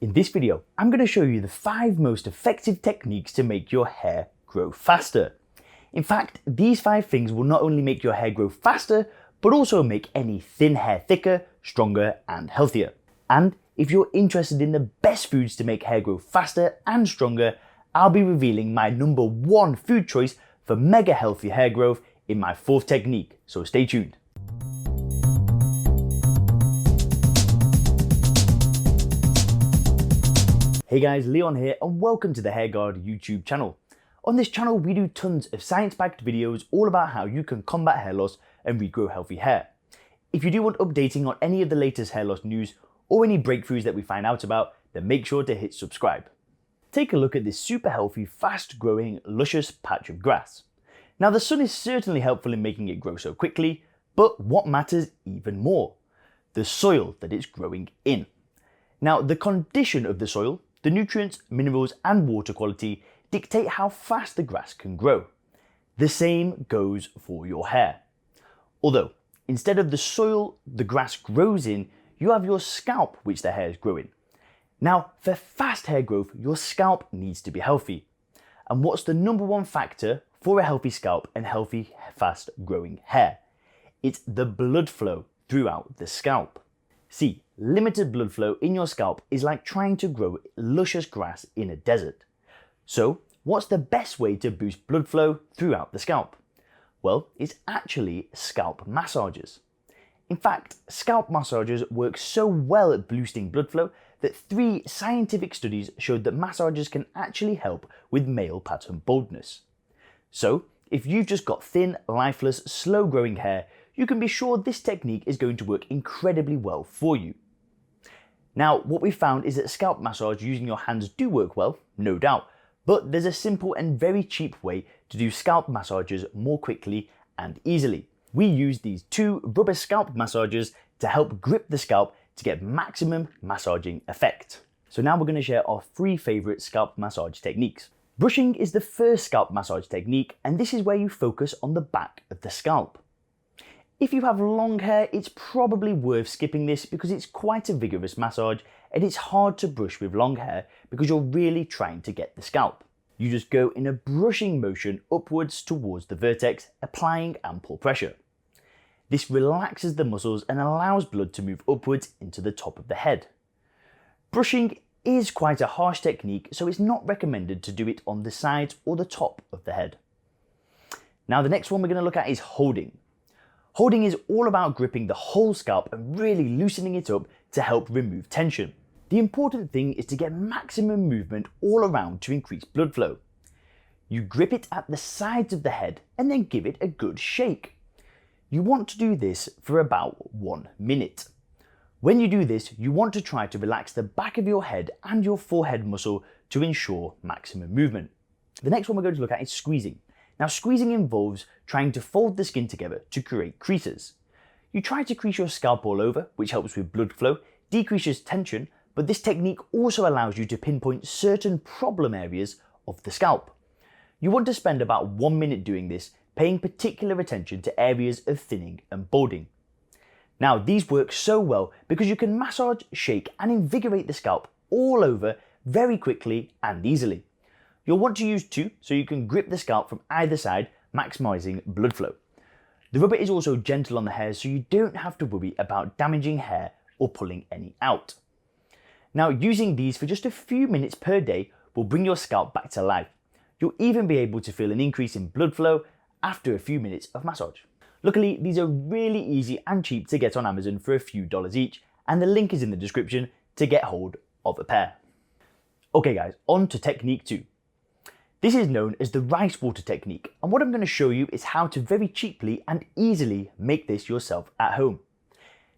In this video, I'm going to show you the 5 most effective techniques to make your hair grow faster. In fact, these 5 things will not only make your hair grow faster, but also make any thin hair thicker, stronger, and healthier. And if you're interested in the best foods to make hair grow faster and stronger, I'll be revealing my number 1 food choice for mega healthy hair growth in my 4th technique, so stay tuned. Hey guys, Leon here and welcome to the Hairguard YouTube channel. On this channel we do tons of science-backed videos all about how you can combat hair loss and regrow healthy hair. If you do want updating on any of the latest hair loss news or any breakthroughs that we find out about, then make sure to hit subscribe. Take a look at this super healthy, fast growing, luscious patch of grass. Now the sun is certainly helpful in making it grow so quickly, but what matters even more? The soil that it's growing in. Now the condition of the soil, the nutrients, minerals and water quality dictate how fast the grass can grow. The same goes for your hair. Although, instead of the soil the grass grows in, you have your scalp which the hairs grow in. Now, for fast hair growth, your scalp needs to be healthy. And what's the number 1 factor for a healthy scalp and healthy, fast growing hair? It's the blood flow throughout the scalp. See, limited blood flow in your scalp is like trying to grow luscious grass in a desert. So, what's the best way to boost blood flow throughout the scalp? Well, it's actually scalp massages. In fact, scalp massages work so well at boosting blood flow that 3 scientific studies showed that massages can actually help with male pattern baldness. So, if you've just got thin, lifeless, slow growing hair, you can be sure this technique is going to work incredibly well for you. Now, what we found is that scalp massage using your hands do work well, no doubt, but there's a simple and very cheap way to do scalp massages more quickly and easily. We use these 2 rubber scalp massagers to help grip the scalp to get maximum massaging effect. So now we're going to share our 3 favorite scalp massage techniques. Brushing is the first scalp massage technique, and this is where you focus on the back of the scalp. If you have long hair, it's probably worth skipping this because it's quite a vigorous massage and it's hard to brush with long hair because you're really trying to get the scalp. You just go in a brushing motion upwards towards the vertex, applying ample pressure. This relaxes the muscles and allows blood to move upwards into the top of the head. Brushing is quite a harsh technique, so it's not recommended to do it on the sides or the top of the head. Now the next one we're going to look at is holding. Holding is all about gripping the whole scalp and really loosening it up to help remove tension. The important thing is to get maximum movement all around to increase blood flow. You grip it at the sides of the head and then give it a good shake. You want to do this for about 1 minute. When you do this, you want to try to relax the back of your head and your forehead muscle to ensure maximum movement. The next one we're going to look at is squeezing. Now squeezing involves trying to fold the skin together to create creases. You try to crease your scalp all over, which helps with blood flow, decreases tension, but this technique also allows you to pinpoint certain problem areas of the scalp. You want to spend about 1 minute doing this, paying particular attention to areas of thinning and balding. Now these work so well because you can massage, shake and invigorate the scalp all over very quickly and easily. You'll want to use 2 so you can grip the scalp from either side, maximising blood flow. The rubber is also gentle on the hair so you don't have to worry about damaging hair or pulling any out. Now using these for just a few minutes per day will bring your scalp back to life. You'll even be able to feel an increase in blood flow after a few minutes of massage. Luckily, these are really easy and cheap to get on Amazon for a few dollars each, and the link is in the description to get hold of a pair. Okay guys, on to technique 2. This is known as the rice water technique, and what I'm going to show you is how to very cheaply and easily make this yourself at home.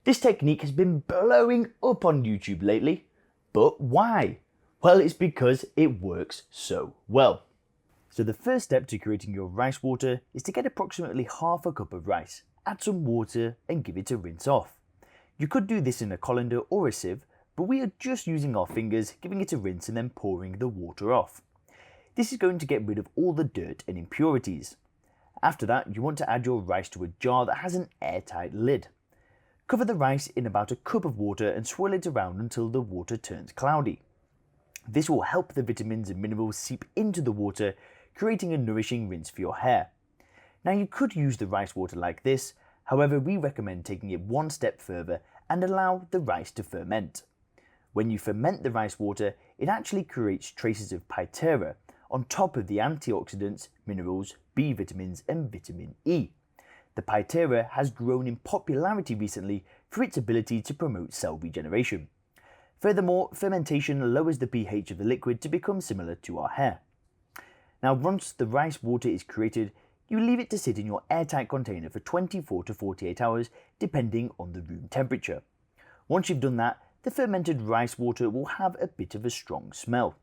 This technique has been blowing up on YouTube lately, but why? Well, it's because it works so well. So the first step to creating your rice water is to get approximately half a cup of rice, add some water and give it a rinse off. You could do this in a colander or a sieve, but we are just using our fingers, giving it a rinse and then pouring the water off. This is going to get rid of all the dirt and impurities. After that, you want to add your rice to a jar that has an airtight lid. Cover the rice in about a cup of water and swirl it around until the water turns cloudy. This will help the vitamins and minerals seep into the water, creating a nourishing rinse for your hair. Now you could use the rice water like this, however we recommend taking it one step further and allow the rice to ferment. When you ferment the rice water, it actually creates traces of pitera on top of the antioxidants, minerals, B vitamins and vitamin E. The pitera has grown in popularity recently for its ability to promote cell regeneration. Furthermore, fermentation lowers the pH of the liquid to become similar to our hair. Now once the rice water is created, you leave it to sit in your airtight container for 24 to 48 hours depending on the room temperature. Once you've done that, the fermented rice water will have a bit of a strong smell.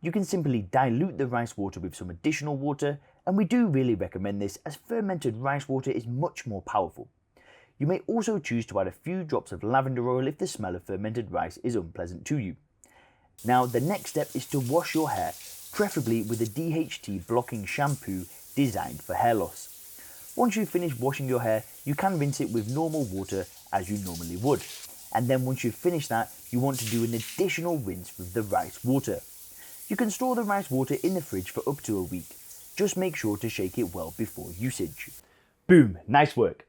You can simply dilute the rice water with some additional water, and we do really recommend this as fermented rice water is much more powerful. You may also choose to add a few drops of lavender oil if the smell of fermented rice is unpleasant to you. Now the next step is to wash your hair, preferably with a DHT blocking shampoo designed for hair loss. Once you've finished washing your hair, you can rinse it with normal water as you normally would. And then once you've finished that, you want to do an additional rinse with the rice water. You can store the rice water in the fridge for up to a week. Just make sure to shake it well before usage. Boom, nice work.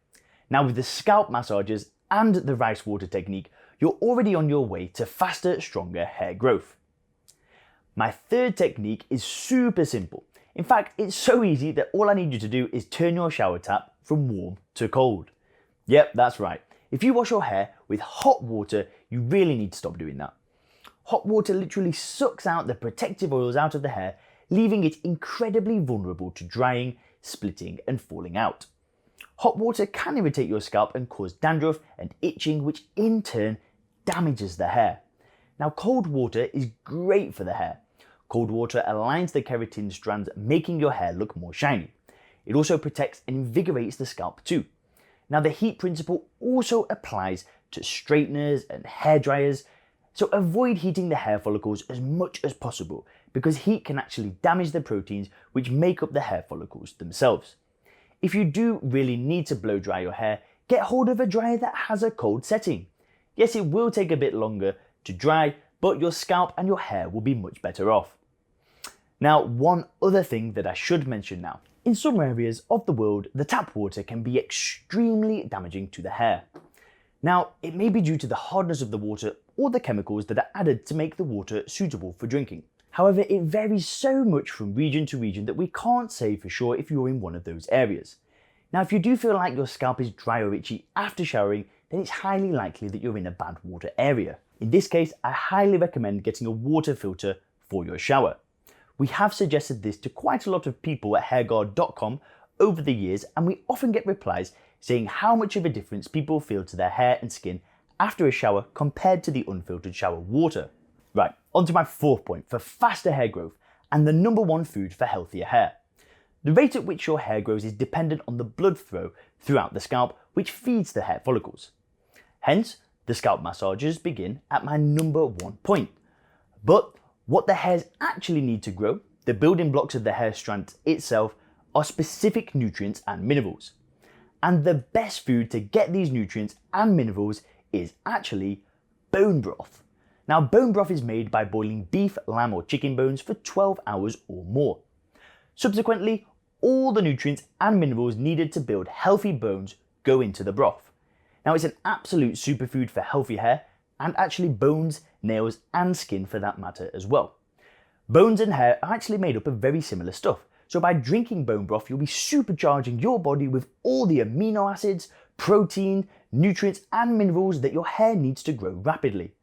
Now with the scalp massages and the rice water technique, you're already on your way to faster, stronger hair growth. My third technique is super simple. In fact, it's so easy that all I need you to do is turn your shower tap from warm to cold. Yep, that's right. If you wash your hair with hot water, you really need to stop doing that. Hot water literally sucks out the protective oils out of the hair, leaving it incredibly vulnerable to drying, splitting and falling out. Hot water can irritate your scalp and cause dandruff and itching, which in turn damages the hair. Now cold water is great for the hair. Cold water aligns the keratin strands, making your hair look more shiny. It also protects and invigorates the scalp too. Now the heat principle also applies to straighteners and hair dryers, so avoid heating the hair follicles as much as possible because heat can actually damage the proteins which make up the hair follicles themselves. If you do really need to blow dry your hair, get hold of a dryer that has a cold setting. Yes, it will take a bit longer to dry, but your scalp and your hair will be much better off. Now, one other thing that I should mention now. In some areas of the world, the tap water can be extremely damaging to the hair. Now, it may be due to the hardness of the water or the chemicals that are added to make the water suitable for drinking. However, it varies so much from region to region that we can't say for sure if you're in one of those areas. Now, if you do feel like your scalp is dry or itchy after showering, then it's highly likely that you're in a bad water area. In this case, I highly recommend getting a water filter for your shower. We have suggested this to quite a lot of people at Hairguard.com over the years, and we often get replies saying how much of a difference people feel to their hair and skin after a shower compared to the unfiltered shower water. Right, on to my fourth point for faster hair growth and the number one food for healthier hair. The rate at which your hair grows is dependent on the blood flow throughout the scalp, which feeds the hair follicles. Hence, the scalp massages begin at my number one point. But what the hairs actually need to grow, the building blocks of the hair strand itself, are specific nutrients and minerals. And the best food to get these nutrients and minerals is actually bone broth. Now, bone broth is made by boiling beef, lamb or chicken bones for 12 hours or more. Subsequently, all the nutrients and minerals needed to build healthy bones go into the broth. Now, it's an absolute superfood for healthy hair and actually bones, nails and skin for that matter as well. Bones and hair are actually made up of very similar stuff, so by drinking bone broth you'll be supercharging your body with all the amino acids, protein, nutrients and minerals that your hair needs to grow rapidly.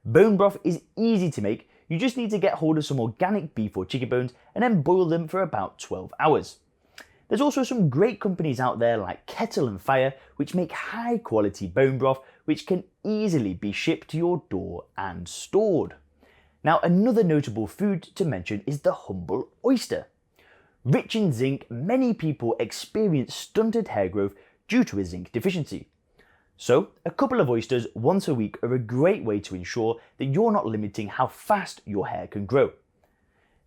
Bone broth is easy to make, you just need to get hold of some organic beef or chicken bones and then boil them for about 12 hours. There's also some great companies out there like Kettle and Fire which make high quality bone broth which can easily be shipped to your door and stored. Now, another notable food to mention is the humble oyster. Rich in zinc, many people experience stunted hair growth due to a zinc deficiency. So, a couple of oysters once a week are a great way to ensure that you're not limiting how fast your hair can grow.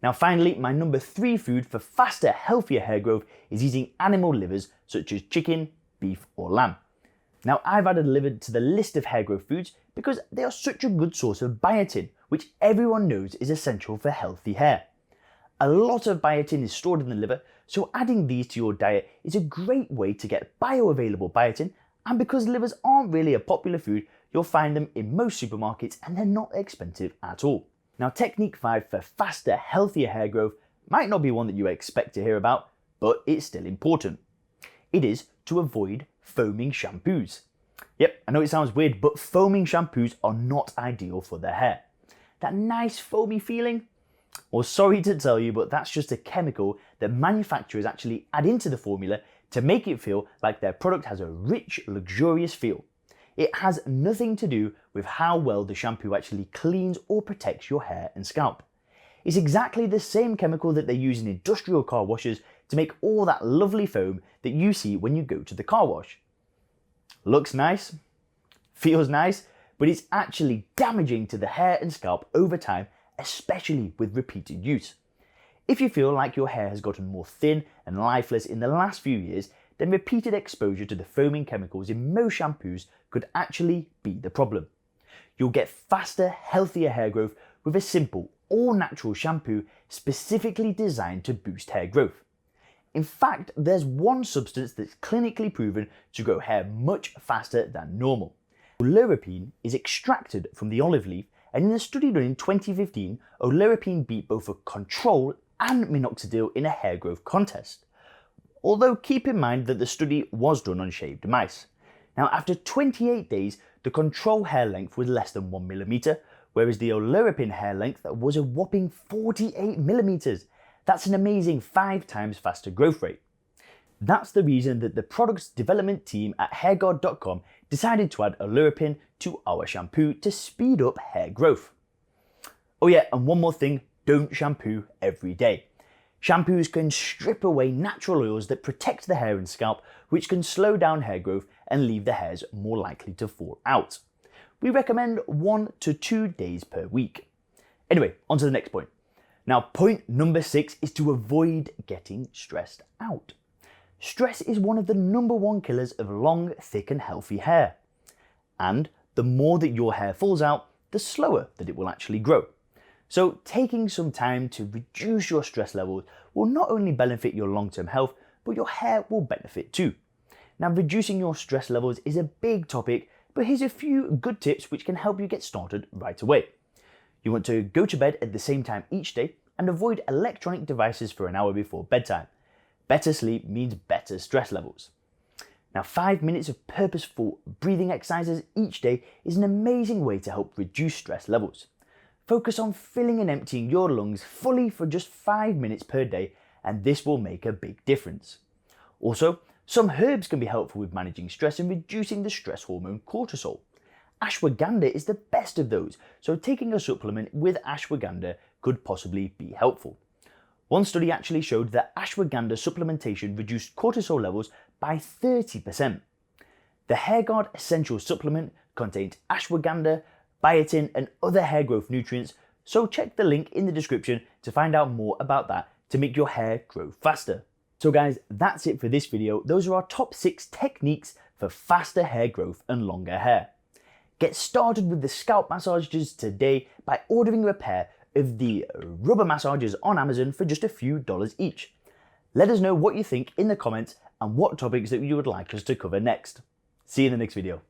Now finally, my number 3 food for faster, healthier hair growth is eating animal livers such as chicken, beef or lamb. Now I've added liver to the list of hair growth foods because they are such a good source of biotin, which everyone knows is essential for healthy hair. A lot of biotin is stored in the liver, so adding these to your diet is a great way to get bioavailable biotin, and because livers aren't really a popular food, you'll find them in most supermarkets and they're not expensive at all. Now, technique 5 for faster, healthier hair growth might not be one that you expect to hear about, but it's still important. It is to avoid foaming shampoos. Yep, I know it sounds weird, but foaming shampoos are not ideal for the hair. That nice foamy feeling? Well, sorry to tell you, but that's just a chemical that manufacturers actually add into the formula to make it feel like their product has a rich, luxurious feel. It has nothing to do with how well the shampoo actually cleans or protects your hair and scalp. It's exactly the same chemical that they use in industrial car washes to make all that lovely foam that you see when you go to the car wash. Looks nice, feels nice, but it's actually damaging to the hair and scalp over time, especially with repeated use. If you feel like your hair has gotten more thin and lifeless in the last few years, then repeated exposure to the foaming chemicals in most shampoos could actually be the problem. You'll get faster, healthier hair growth with a simple, all-natural shampoo specifically designed to boost hair growth. In fact, there's one substance that's clinically proven to grow hair much faster than normal. Oleuropein is extracted from the olive leaf, and in a study done in 2015, oleuropein beat both a control and minoxidil in a hair growth contest. Although keep in mind that the study was done on shaved mice. Now, after 28 days, the control hair length was less than 1 millimeter, whereas the oleuropein hair length was a whopping 48 millimeters. That's an amazing 5 times faster growth rate. That's the reason that the product's development team at Hairguard.com decided to add oleuropein to our shampoo to speed up hair growth. Oh yeah, and one more thing, don't shampoo every day. Shampoos can strip away natural oils that protect the hair and scalp, which can slow down hair growth and leave the hairs more likely to fall out. We recommend 1 to 2 days per week. Anyway, on to the next point. Now, point number 6 is to avoid getting stressed out. Stress is one of the #1 killers of long, thick and healthy hair. And the more that your hair falls out, the slower that it will actually grow. So taking some time to reduce your stress levels will not only benefit your long-term health, but your hair will benefit too. Now, reducing your stress levels is a big topic, but here's a few good tips which can help you get started right away. You want to go to bed at the same time each day and avoid electronic devices for an hour before bedtime. Better sleep means better stress levels. Now, 5 minutes of purposeful breathing exercises each day is an amazing way to help reduce stress levels. Focus on filling and emptying your lungs fully for just 5 minutes per day, and this will make a big difference. Also, some herbs can be helpful with managing stress and reducing the stress hormone cortisol. Ashwagandha is the best of those, so taking a supplement with ashwagandha could possibly be helpful. One study actually showed that ashwagandha supplementation reduced cortisol levels by 30%. The Hairguard Essential Supplement contains ashwagandha, biotin and other hair growth nutrients, so check the link in the description to find out more about that to make your hair grow faster. So guys, that's it for this video. Those are our top 6 techniques for faster hair growth and longer hair. Get started with the scalp massages today by ordering a pair of the rubber massagers on Amazon for just a few dollars each. Let us know what you think in the comments and what topics that you would like us to cover next. See you in the next video.